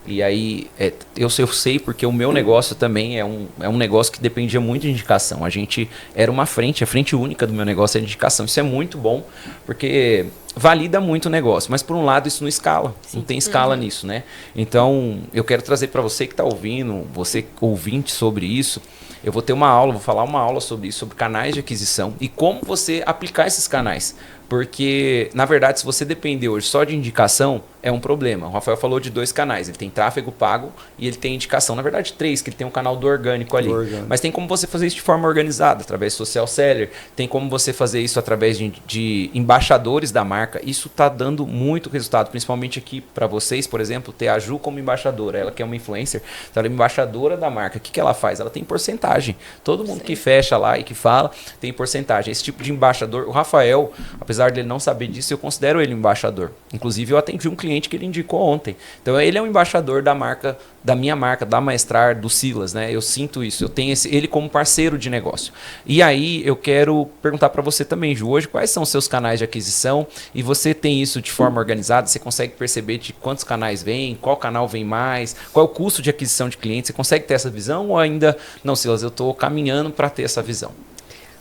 E aí, eu sei porque o meu negócio também é um negócio que dependia muito de indicação. A gente era a frente única do meu negócio é indicação. Isso é muito bom, porque valida muito o negócio. Mas, por um lado, isso não escala. Sim. Não tem escala nisso, né? Então, eu quero trazer para você que está ouvindo, você ouvinte sobre isso, eu vou ter vou falar uma aula sobre isso, sobre canais de aquisição e como você aplicar esses canais. Porque, na verdade, se você depender hoje só de indicação, é um problema. O Rafael falou de 2 canais. Ele tem tráfego pago e ele tem indicação. Na verdade, 3, que ele tem um canal do orgânico ali. Mas tem como você fazer isso de forma organizada, através de social seller. Tem como você fazer isso através de embaixadores da marca. Isso está dando muito resultado, principalmente aqui para vocês, por exemplo, ter a Ju como embaixadora. Ela que é uma influencer, então ela é embaixadora da marca. O que ela faz? Ela tem porcentagem. Todo mundo que fecha lá e que fala tem porcentagem. Esse tipo de embaixador, o Rafael, apesar Apesar dele não saber disso, eu considero ele um embaixador. Inclusive, eu atendi um cliente que ele indicou ontem. Então, ele é um embaixador da marca, da minha marca, da Maestrar, do Silas, né? Eu sinto isso. Eu tenho ele como parceiro de negócio. E aí, eu quero perguntar para você também, Ju, hoje, quais são os seus canais de aquisição? E você tem isso de forma organizada? Você consegue perceber de quantos canais vem? Qual canal vem mais? Qual é o custo de aquisição de clientes? Você consegue ter essa visão ou ainda... Não, Silas, eu estou caminhando para ter essa visão.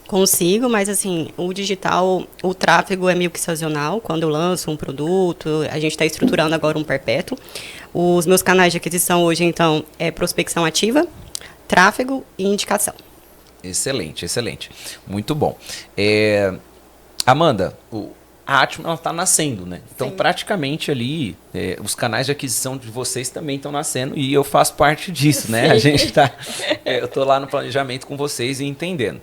Consigo, mas assim, o digital, o tráfego é meio que sazonal. Quando eu lanço um produto, a gente está estruturando agora um perpétuo. Os meus canais de aquisição hoje, então, é prospecção ativa, tráfego e indicação. Excelente, excelente. Muito bom. Amanda, a Atma está nascendo, né? Então, Sim. praticamente ali, os canais de aquisição de vocês também estão nascendo e eu faço parte disso, né? A gente tá, eu estou lá no planejamento com vocês e entendendo.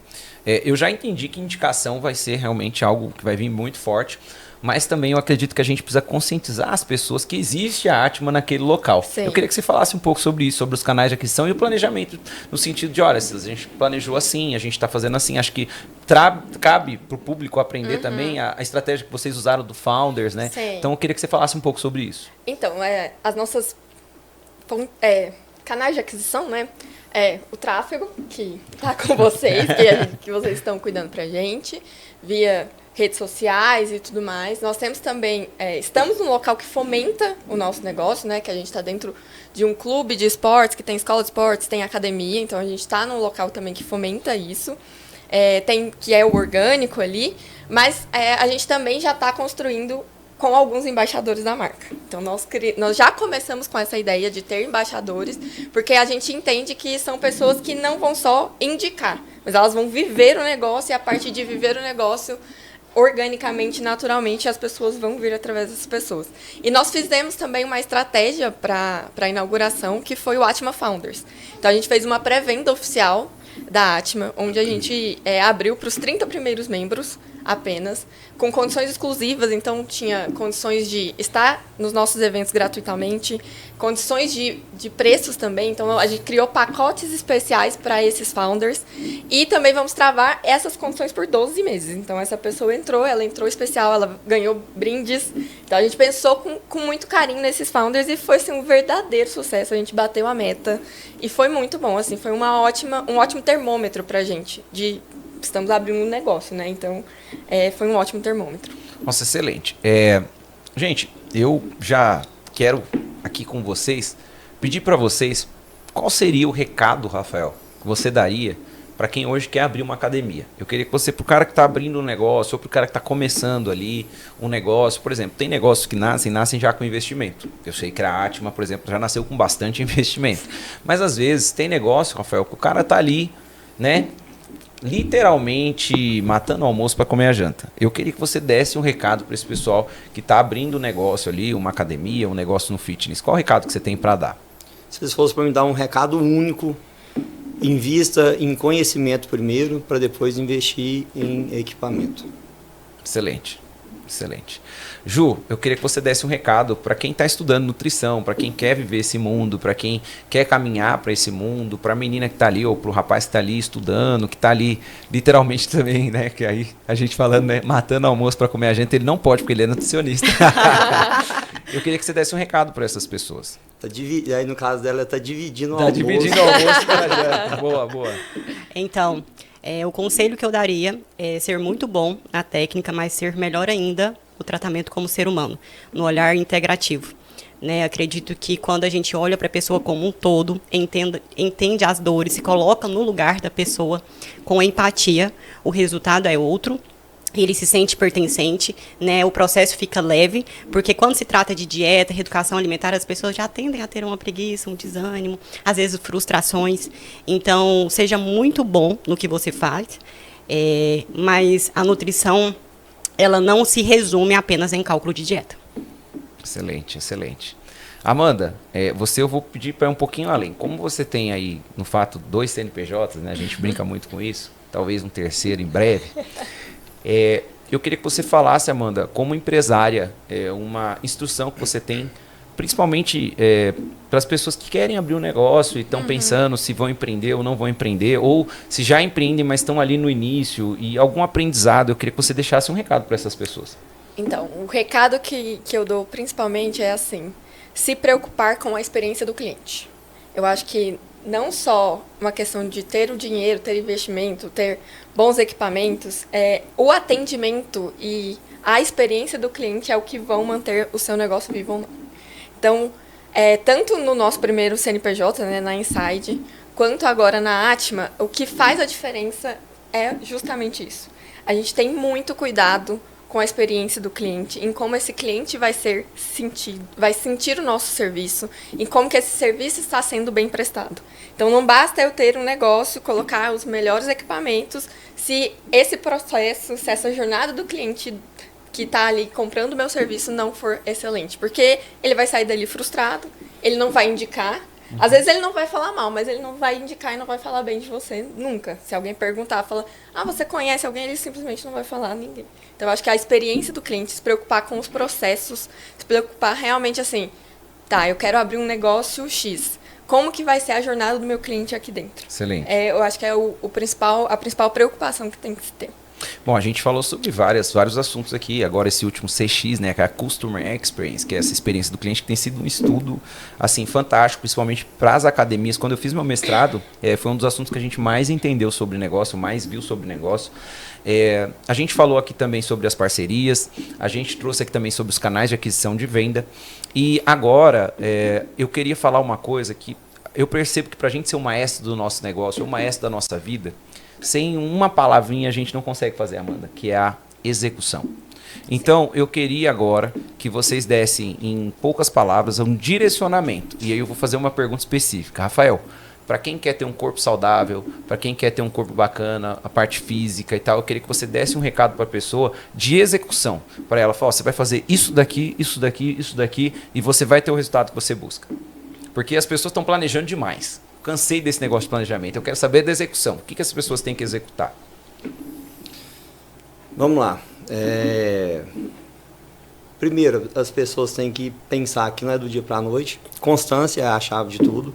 Eu já entendi que indicação vai ser realmente algo que vai vir muito forte, mas também eu acredito que a gente precisa conscientizar as pessoas que existe a Atma naquele local. Sim. Eu queria que você falasse um pouco sobre isso, sobre os canais de aquisição e o planejamento, no sentido de, olha, a gente planejou assim, a gente está fazendo assim, acho que cabe para o público aprender também a estratégia que vocês usaram do Founders, né? Sim. Então eu queria que você falasse um pouco sobre isso. Então, as nossas canais de aquisição, né? O tráfego, que tá com vocês, que vocês estão cuidando pra gente, via redes sociais e tudo mais. Nós temos também, estamos num local que fomenta o nosso negócio, né? Que a gente está dentro de um clube de esportes, que tem escola de esportes, tem academia, então a gente está num local também que fomenta isso, que é o orgânico ali, mas a gente também já está construindo com alguns embaixadores da marca. Então, nós já começamos com essa ideia de ter embaixadores, porque a gente entende que são pessoas que não vão só indicar, mas elas vão viver o negócio, e a partir de viver o negócio, organicamente, naturalmente, as pessoas vão vir através dessas pessoas. E nós fizemos também uma estratégia para a inauguração, que foi o Atma Founders. Então, a gente fez uma pré-venda oficial da Atma, onde a gente abriu para os 30 primeiros membros apenas, com condições exclusivas. Então, tinha condições de estar nos nossos eventos gratuitamente, condições de preços também. Então, a gente criou pacotes especiais para esses founders e também vamos travar essas condições por 12 meses. Então, essa pessoa ela entrou especial, ela ganhou brindes. Então, a gente pensou com muito carinho nesses founders e foi assim, um verdadeiro sucesso. A gente bateu a meta e foi muito bom. Assim, foi um ótimo termômetro para a gente estamos abrindo um negócio, né? Então, foi um ótimo termômetro. Nossa, excelente. Gente, eu já quero aqui com vocês pedir para vocês qual seria o recado, Rafael, que você daria para quem hoje quer abrir uma academia. Eu queria que você, para o cara que está abrindo um negócio, ou para o cara que está começando ali um negócio, por exemplo, tem negócios que nascem já com investimento. Eu sei que a Atma, por exemplo, já nasceu com bastante investimento. Mas às vezes tem negócio, Rafael, que o cara está ali, né? Literalmente matando o almoço para comer a janta. Eu queria que você desse um recado para esse pessoal que está abrindo um negócio ali, uma academia, um negócio no fitness. Qual o recado que você tem para dar? Se fosse para me dar um recado único, invista em conhecimento primeiro, para depois investir em equipamento. Excelente, excelente. Ju, eu queria que você desse um recado para quem está estudando nutrição, para quem quer viver esse mundo, para quem quer caminhar para esse mundo, para a menina que está ali, ou para o rapaz que está ali estudando, que está ali literalmente também, né? Que aí a gente falando, né? Matando almoço para comer a gente, ele não pode porque ele é nutricionista. Eu queria que você desse um recado para essas pessoas. Aí no caso dela, ela está dividindo o almoço. Está dividindo o almoço para a janta. Boa, boa. Então, o conselho que eu daria é ser muito bom na técnica, mas ser melhor ainda o tratamento como ser humano, no olhar integrativo. Né? Acredito que quando a gente olha para a pessoa como um todo, entende as dores, se coloca no lugar da pessoa com empatia, o resultado é outro. Ele se sente pertencente, né? O processo fica leve, porque quando se trata de dieta, reeducação alimentar, as pessoas já tendem a ter uma preguiça, um desânimo, às vezes frustrações. Então, seja muito bom no que você faz, mas a nutrição, ela não se resume apenas em cálculo de dieta. Excelente, excelente. Amanda, eu vou pedir para ir um pouquinho além. Como você tem aí, no fato, 2 CNPJs, né? A gente brinca muito com isso, talvez um terceiro em breve. Eu queria que você falasse, Amanda, como empresária, uma instrução que você tem, principalmente para as pessoas que querem abrir um negócio e estão pensando se vão empreender ou não vão empreender, ou se já empreendem, mas estão ali no início, e algum aprendizado, eu queria que você deixasse um recado para essas pessoas. Então, o recado que eu dou principalmente é assim, se preocupar com a experiência do cliente. Eu acho que não só uma questão de ter o dinheiro, ter investimento, ter bons equipamentos, o atendimento e a experiência do cliente é o que vão manter o seu negócio vivo ou não. Então, tanto no nosso primeiro CNPJ, né, na Inside, quanto agora na Atma, o que faz a diferença é justamente isso. A gente tem muito cuidado com a experiência do cliente, em como esse cliente vai sentir o nosso serviço, em como que esse serviço está sendo bem prestado. Então, não basta eu ter um negócio, colocar os melhores equipamentos, se esse processo, se essa jornada do cliente que está ali comprando o meu serviço não for excelente, porque ele vai sair dali frustrado, ele não vai indicar. Às vezes ele não vai falar mal, mas ele não vai indicar e não vai falar bem de você nunca. Se alguém perguntar, fala, você conhece alguém? Ele simplesmente não vai falar a ninguém. Então, eu acho que a experiência do cliente, se preocupar com os processos, se preocupar realmente assim, eu quero abrir um negócio X. Como que vai ser a jornada do meu cliente aqui dentro? Excelente. Eu acho que é a principal preocupação que tem que se ter. Bom, a gente falou sobre vários assuntos aqui. Agora esse último CX, né, que é a Customer Experience, que é essa experiência do cliente, que tem sido um estudo assim fantástico, principalmente para as academias. Quando eu fiz meu mestrado, foi um dos assuntos que a gente mais entendeu sobre negócio, mais viu sobre negócio. A gente falou aqui também sobre as parcerias, a gente trouxe aqui também sobre os canais de aquisição de venda. E agora, eu queria falar uma coisa que eu percebo que para a gente ser um maestro do nosso negócio, um maestro da nossa vida, sem uma palavrinha a gente não consegue fazer, Amanda, que é a execução. Então, eu queria agora que vocês dessem, em poucas palavras, um direcionamento. E aí eu vou fazer uma pergunta específica. Rafael, para quem quer ter um corpo saudável, para quem quer ter um corpo bacana, a parte física e tal, eu queria que você desse um recado para a pessoa de execução. Para ela, falar, você vai fazer isso daqui, isso daqui, isso daqui, e você vai ter o resultado que você busca. Porque as pessoas estão planejando demais. Cansei desse negócio de planejamento. Eu quero saber da execução. O que as pessoas têm que executar? Vamos lá. Primeiro, as pessoas têm que pensar que não é do dia para a noite. Constância é a chave de tudo.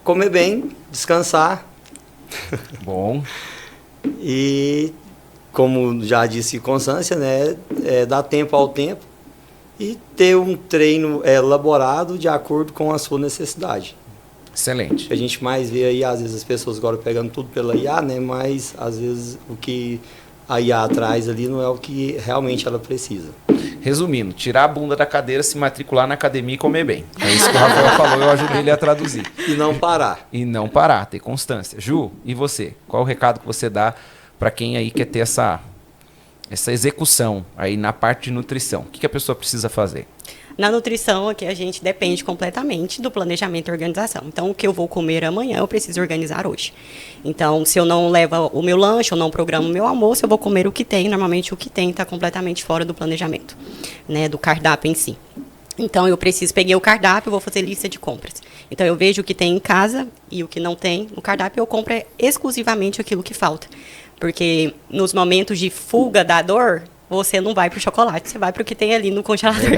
Comer bem, descansar. Bom. E, como já disse, constância, né? Dar tempo ao tempo. E ter um treino elaborado de acordo com a sua necessidade. Excelente. A gente mais vê aí, às vezes, as pessoas agora pegando tudo pela IA, né? Mas, às vezes, o que a IA traz ali não é o que realmente ela precisa. Resumindo, tirar a bunda da cadeira, se matricular na academia e comer bem. É isso que o Rafael falou, eu ajudei ele a traduzir. E não parar. E não parar, ter constância. Ju, e você? Qual o recado que você dá para quem aí quer ter essa execução aí na parte de nutrição? O que a pessoa precisa fazer? Na nutrição, aqui a gente depende completamente do planejamento e organização. Então, o que eu vou comer amanhã, eu preciso organizar hoje. Então, se eu não levo o meu lanche, eu não programo o meu almoço, eu vou comer o que tem. Normalmente, o que tem está completamente fora do planejamento, né, do cardápio em si. Então, eu peguei o cardápio, vou fazer lista de compras. Então, eu vejo o que tem em casa e o que não tem no cardápio, eu compro exclusivamente aquilo que falta. Porque nos momentos de fuga da dor, você não vai para o chocolate, você vai para o que tem ali no congelador.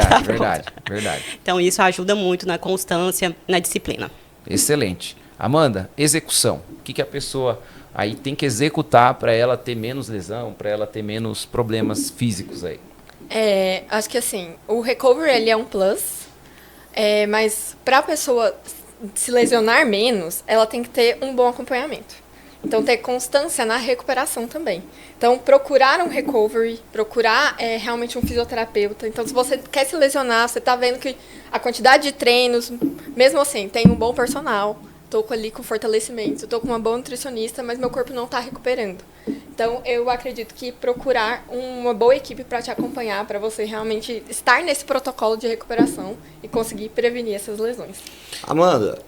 Verdade. Então, isso ajuda muito na constância, na disciplina. Excelente. Amanda, execução. O que a pessoa aí tem que executar para ela ter menos lesão, para ela ter menos problemas físicos aí? Acho que assim, o recovery ele é um plus, mas para a pessoa se lesionar menos, ela tem que ter um bom acompanhamento. Então, ter constância na recuperação também. Então, procurar um recovery, procurar realmente um fisioterapeuta. Então, se você quer se lesionar, você está vendo que a quantidade de treinos, mesmo assim, tem um bom personal, estou ali com fortalecimento, estou com uma boa nutricionista, mas meu corpo não está recuperando. Então, eu acredito que procurar uma boa equipe para te acompanhar, para você realmente estar nesse protocolo de recuperação e conseguir prevenir essas lesões. Amanda,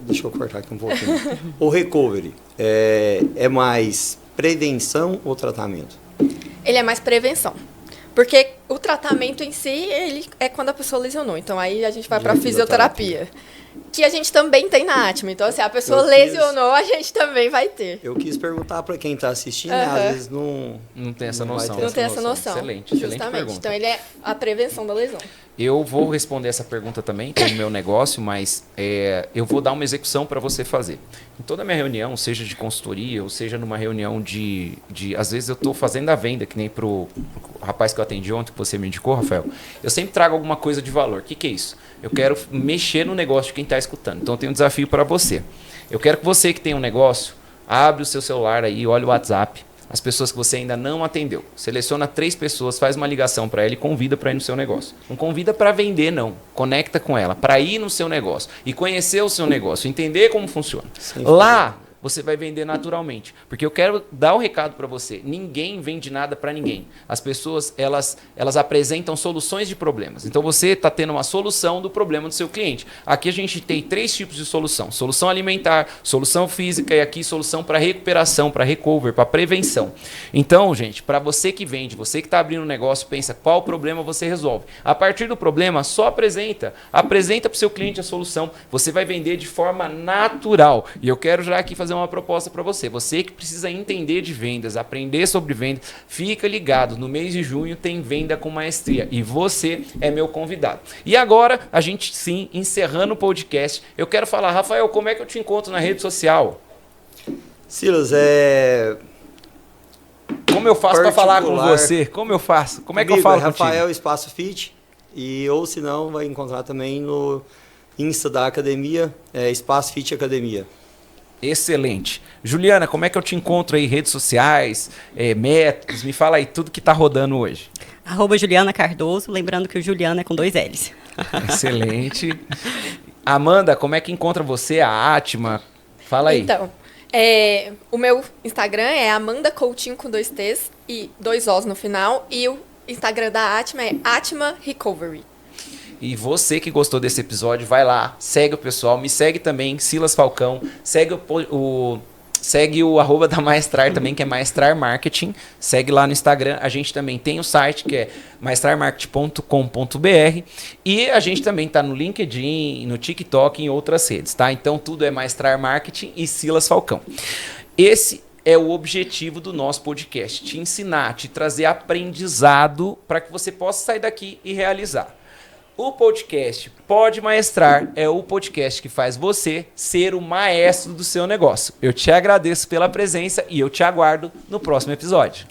deixa eu cortar aqui um pouquinho. O recovery é mais prevenção ou tratamento? Ele é mais prevenção. Porque o tratamento em si, ele é quando a pessoa lesionou. Então, aí a gente vai para a fisioterapia. que a gente também tem na Atma. Então, assim, a pessoa Eu lesionou, a gente também vai ter. Eu quis perguntar para quem está assistindo, né? Às vezes não tem essa não vai noção. ter Não tem essa noção. Excelente Justamente. pergunta. Então, ele é a prevenção da lesão. Eu vou responder essa pergunta também, que é o meu negócio, mas eu vou dar uma execução para você fazer. Em toda minha reunião, seja de consultoria, ou seja numa reunião de às vezes eu estou fazendo a venda, que nem pro rapaz que eu atendi ontem, que você me indicou, Rafael, eu sempre trago alguma coisa de valor. O que é isso? Eu quero mexer no negócio de quem está escutando. Então eu tenho um desafio para você. Eu quero que você que tem um negócio, abre o seu celular aí, olha o WhatsApp, as pessoas que você ainda não atendeu. Seleciona 3 pessoas, faz uma ligação para ela e convida para ir no seu negócio. Não convida para vender, não. Conecta com ela, para ir no seu negócio e conhecer o seu negócio, entender como funciona. Sim. Lá você vai vender naturalmente. Porque eu quero dar o recado para você. Ninguém vende nada para ninguém. As pessoas, elas apresentam soluções de problemas. Então você está tendo uma solução do problema do seu cliente. Aqui a gente tem 3 tipos de solução. Solução alimentar, solução física e aqui solução para recuperação, para recover, para prevenção. Então, gente, para você que vende, você que está abrindo um negócio, pensa qual problema você resolve. A partir do problema, só apresenta. Apresenta para o seu cliente a solução. Você vai vender de forma natural. E eu quero já aqui fazer uma proposta para você. Você que precisa entender de vendas, aprender sobre vendas, fica ligado. No mês de junho tem Venda com Maestria e você é meu convidado. E agora, a gente sim, encerrando o podcast, eu quero falar, Rafael, como é que eu te encontro na rede social? Silas, Como eu faço para falar com você? Como eu faço? Como é que eu falo contigo? Rafael Espaço Fit, ou se não, vai encontrar também no Insta da academia, Espaço Fit Academia. Excelente. Juliana, como é que eu te encontro aí? Redes sociais, métodos, me fala aí tudo que tá rodando hoje. @Juliana Cardoso, lembrando que o Juliana é com 2 L's. Excelente. Amanda, como é que encontra você, a Atma? Fala aí. Então, o meu Instagram é Amanda Coutinho com 2 T's e 2 O's no final. E o Instagram da Atma é Atma Recovery. E você que gostou desse episódio, vai lá, segue o pessoal, me segue também, Silas Falcão, segue segue o @ da Maestrar também, que é Maestrar Marketing, segue lá no Instagram. A gente também tem o site, que é maestrarmarketing.com.br, e a gente também está no LinkedIn, no TikTok e em outras redes, tá? Então tudo é Maestrar Marketing e Silas Falcão. Esse é o objetivo do nosso podcast, te ensinar, te trazer aprendizado para que você possa sair daqui e realizar. O podcast Pode Maestrar é o podcast que faz você ser o maestro do seu negócio. Eu te agradeço pela presença e eu te aguardo no próximo episódio.